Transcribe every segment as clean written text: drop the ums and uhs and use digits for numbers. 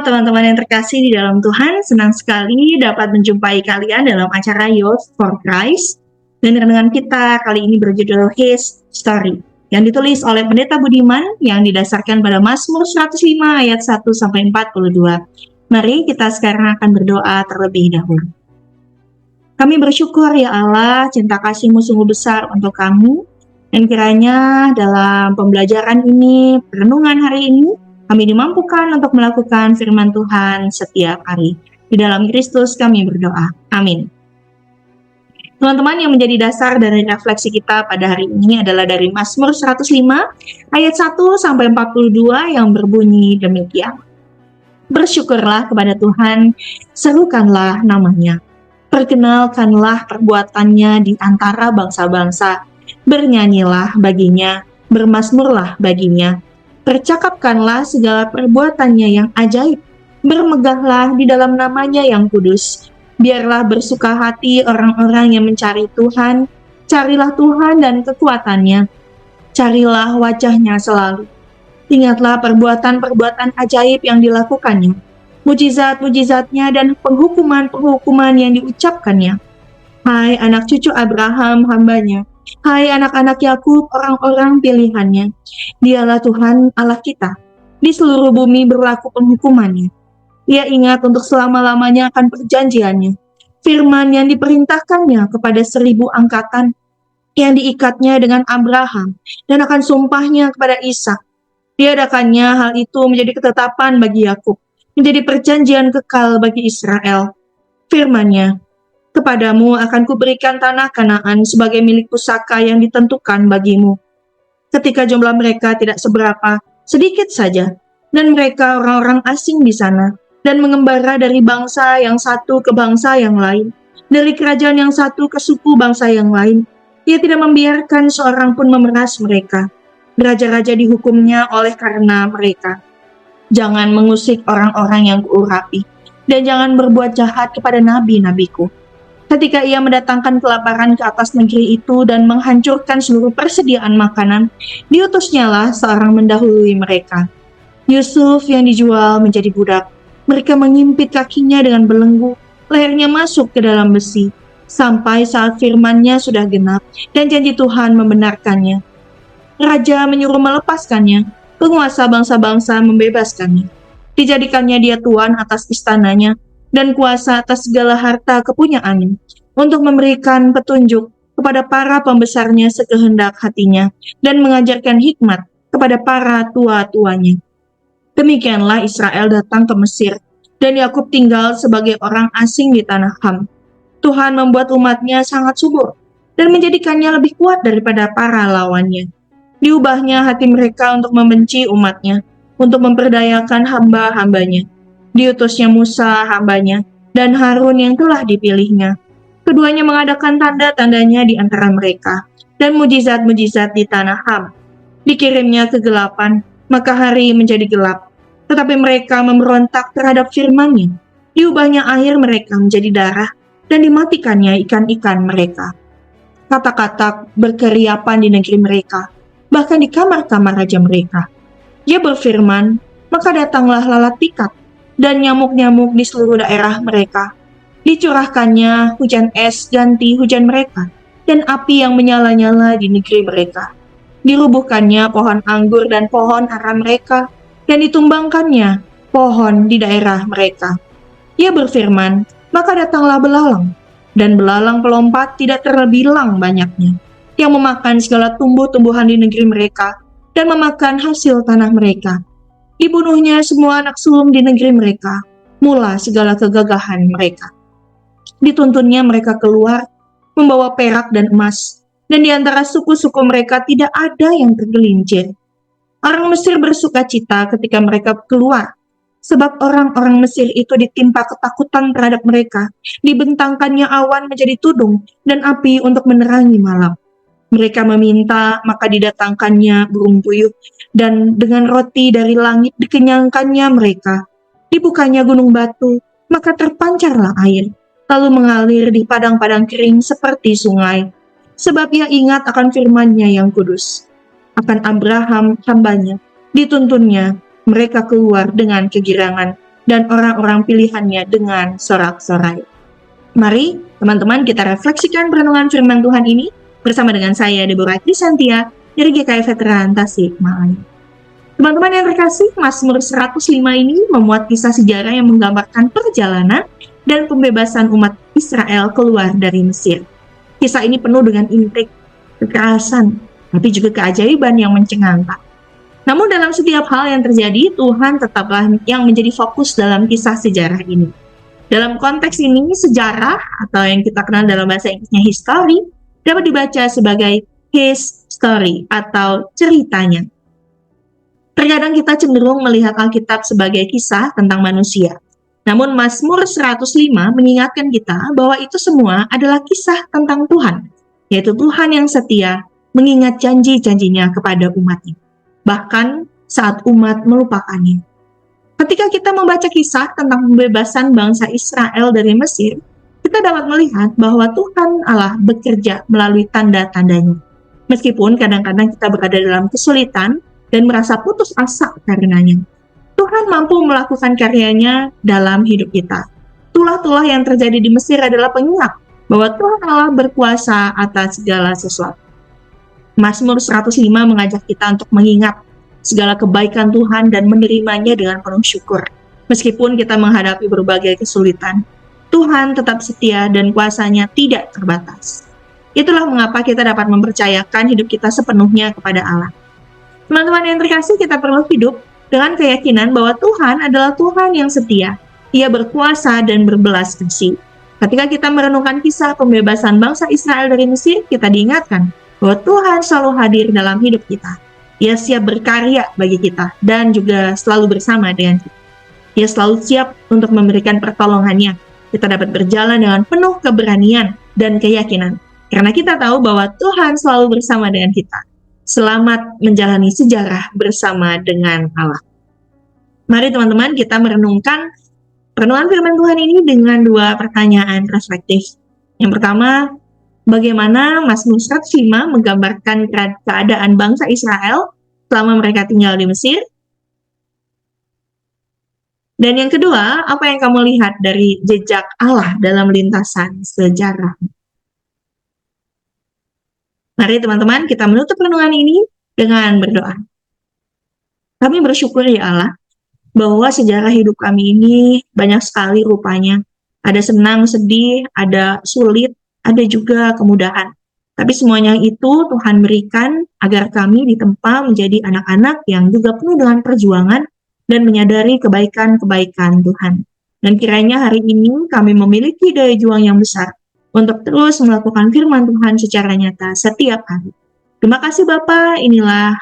teman-teman yang terkasih di dalam Tuhan, senang sekali dapat menjumpai kalian dalam acara Youth for Christ. Dan renungan kita kali ini berjudul His Story, yang ditulis oleh Pendeta Budiman yang didasarkan pada Mazmur 105 ayat 1-42. Mari kita sekarang akan berdoa terlebih dahulu. Kami bersyukur ya Allah, cinta kasih-Mu sungguh besar untuk kami. Dan kiranya dalam pembelajaran ini, renungan hari ini, kami dimampukan untuk melakukan firman Tuhan setiap hari. Di dalam Kristus kami berdoa. Amin. Teman-teman, yang menjadi dasar dari refleksi kita pada hari ini adalah dari Mazmur 105 ayat 1-42 yang berbunyi demikian. Bersyukurlah kepada Tuhan, serukanlah namanya. Perkenalkanlah perbuatannya di antara bangsa-bangsa. Bernyanyilah baginya, bermazmurlah baginya. Percakapkanlah segala perbuatannya yang ajaib. Bermegahlah di dalam namanya yang kudus. Biarlah bersuka hati orang-orang yang mencari Tuhan. Carilah Tuhan dan kekuatannya. Carilah wajahnya selalu. Ingatlah perbuatan-perbuatan ajaib yang dilakukannya. Mujizat-mujizatnya dan penghukuman-penghukuman yang diucapkannya. Hai anak cucu Abraham hambanya. Hai anak-anak Yakub, orang-orang pilihannya. Dialah Tuhan Allah kita. Di seluruh bumi berlaku penghukumannya. Ia ingat untuk selama-lamanya akan perjanjiannya. Firman yang diperintahkannya kepada 1000 angkatan, yang diikatnya dengan Abraham, dan akan sumpahnya kepada Ishak. Diadakannya hal itu menjadi ketetapan bagi Yakub, menjadi perjanjian kekal bagi Israel. Firman-Nya, kepadamu akan kuberikan tanah Kanaan sebagai milik pusaka yang ditentukan bagimu. Ketika jumlah mereka tidak seberapa, sedikit saja, dan mereka orang-orang asing di sana, dan mengembara dari bangsa yang satu ke bangsa yang lain, dari kerajaan yang satu ke suku bangsa yang lain. Ia tidak membiarkan seorang pun memeras mereka. Raja-raja dihukumnya oleh karena mereka. Jangan mengusik orang-orang yang kuurapi, dan jangan berbuat jahat kepada nabi-nabiku. Ketika ia mendatangkan kelaparan ke atas negeri itu dan menghancurkan seluruh persediaan makanan, diutusnyalah seorang mendahului mereka. Yusuf yang dijual menjadi budak. Mereka mengimpit kakinya dengan belenggu, lehernya masuk ke dalam besi, sampai saat firman-Nya sudah genap dan janji Tuhan membenarkannya. Raja menyuruh melepaskannya, penguasa bangsa-bangsa membebaskannya. Dijadikannya dia tuan atas istananya, dan kuasa atas segala harta kepunyaannya, untuk memberikan petunjuk kepada para pembesarnya sekehendak hatinya, dan mengajarkan hikmat kepada para tua-tuanya. Demikianlah Israel datang ke Mesir, dan Yakub tinggal sebagai orang asing di tanah Ham. Tuhan membuat umatnya sangat subur, dan menjadikannya lebih kuat daripada para lawannya. Diubahnya hati mereka untuk membenci umatnya, untuk memperdayakan hamba-hambanya. Diutusnya Musa hambanya, dan Harun yang telah dipilihnya. Keduanya mengadakan tanda-tandanya di antara mereka, dan mujizat-mujizat di tanah Ham. Dikirimnya kegelapan, maka hari menjadi gelap. Tetapi mereka memberontak terhadap firman-Nya. Diubahnya air mereka menjadi darah, dan dimatikannya ikan-ikan mereka. Katak-katak berkeriapan di negeri mereka, bahkan di kamar-kamar raja mereka. Ia berfirman, maka datanglah lalat pikat, dan nyamuk-nyamuk di seluruh daerah mereka. Dicurahkannya hujan es ganti hujan mereka, dan api yang menyala-nyala di negeri mereka. Dirubuhkannya pohon anggur dan pohon ara mereka, dan ditumbangkannya pohon di daerah mereka. Ia berfirman, maka datanglah belalang, dan belalang pelompat tidak terbilang banyaknya, yang memakan segala tumbuh-tumbuhan di negeri mereka, dan memakan hasil tanah mereka. Dibunuhnya semua anak sulung di negeri mereka, mula segala kegagahan mereka. Dituntunnya mereka keluar, membawa perak dan emas, dan di antara suku-suku mereka tidak ada yang tergelincir. Orang Mesir bersuka cita ketika mereka keluar, sebab orang-orang Mesir itu ditimpa ketakutan terhadap mereka, dibentangkannya awan menjadi tudung dan api untuk menerangi malam. Mereka meminta, maka didatangkannya burung puyuh, dan dengan roti dari langit dikenyangkannya mereka. Dibukanya gunung batu, maka terpancarlah air, lalu mengalir di padang-padang kering seperti sungai. Sebab ia ingat akan firman-Nya yang kudus. Akan Abraham hambanya, dituntunnya, mereka keluar dengan kegirangan, dan orang-orang pilihannya dengan sorak-sorai. Mari teman-teman kita refleksikan perenungan firman Tuhan ini bersama dengan saya Deborah Krisantia dari GKI Veteran Tasikmalaya. Teman-teman yang terkasih, Mazmur 105 ini memuat kisah sejarah yang menggambarkan perjalanan dan pembebasan umat Israel keluar dari Mesir. Kisah ini penuh dengan intrik, kekerasan, tapi juga keajaiban yang mencengangkan. Namun dalam setiap hal yang terjadi, Tuhan tetaplah yang menjadi fokus dalam kisah sejarah ini. Dalam konteks ini, sejarah atau yang kita kenal dalam bahasa Inggrisnya history dapat dibaca sebagai his story atau ceritanya. Terkadang kita cenderung melihat Alkitab sebagai kisah tentang manusia. Namun Mazmur 105 mengingatkan kita bahwa itu semua adalah kisah tentang Tuhan, yaitu Tuhan yang setia mengingat janji-janjinya kepada umatnya, bahkan saat umat melupakannya. Ketika kita membaca kisah tentang pembebasan bangsa Israel dari Mesir, kita dapat melihat bahwa Tuhan Allah bekerja melalui tanda-tandanya. Meskipun kadang-kadang kita berada dalam kesulitan dan merasa putus asa karenanya, Tuhan mampu melakukan karyanya dalam hidup kita. Tulah-tulah yang terjadi di Mesir adalah pengingat bahwa Tuhan Allah berkuasa atas segala sesuatu. Mazmur 105 mengajak kita untuk mengingat segala kebaikan Tuhan dan menerimanya dengan penuh syukur. Meskipun kita menghadapi berbagai kesulitan, Tuhan tetap setia dan kuasanya tidak terbatas. Itulah mengapa kita dapat mempercayakan hidup kita sepenuhnya kepada Allah. Teman-teman yang terkasih, kita perlu hidup dengan keyakinan bahwa Tuhan adalah Tuhan yang setia. Ia berkuasa dan berbelas kasih. Ketika kita merenungkan kisah pembebasan bangsa Israel dari Mesir, kita diingatkan bahwa Tuhan selalu hadir dalam hidup kita. Ia siap berkarya bagi kita dan juga selalu bersama dengan kita. Ia selalu siap untuk memberikan pertolongannya. Kita dapat berjalan dengan penuh keberanian dan keyakinan, karena kita tahu bahwa Tuhan selalu bersama dengan kita. Selamat menjalani sejarah bersama dengan Allah. Mari teman-teman kita merenungkan perenungan firman Tuhan ini dengan dua pertanyaan reflektif. Yang pertama, bagaimana Mazmur 105 menggambarkan keadaan bangsa Israel selama mereka tinggal di Mesir? Dan yang kedua, apa yang kamu lihat dari jejak Allah dalam lintasan sejarah? Mari teman-teman kita menutup renungan ini dengan berdoa. Kami bersyukur ya Allah, bahwa sejarah hidup kami ini banyak sekali rupanya. Ada senang, sedih, ada sulit, ada juga kemudahan. Tapi semuanya itu Tuhan berikan agar kami ditempa menjadi anak-anak yang juga penuh dengan perjuangan dan menyadari kebaikan-kebaikan Tuhan. Dan kiranya hari ini kami memiliki daya juang yang besar untuk terus melakukan firman Tuhan secara nyata setiap hari. Terima kasih Bapa, inilah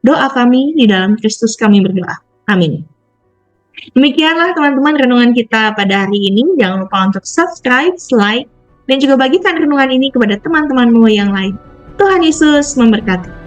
doa kami di dalam Kristus kami berdoa. Amin. Demikianlah teman-teman renungan kita pada hari ini. Jangan lupa untuk subscribe, like, dan juga bagikan renungan ini kepada teman-temanmu yang lain. Tuhan Yesus memberkati.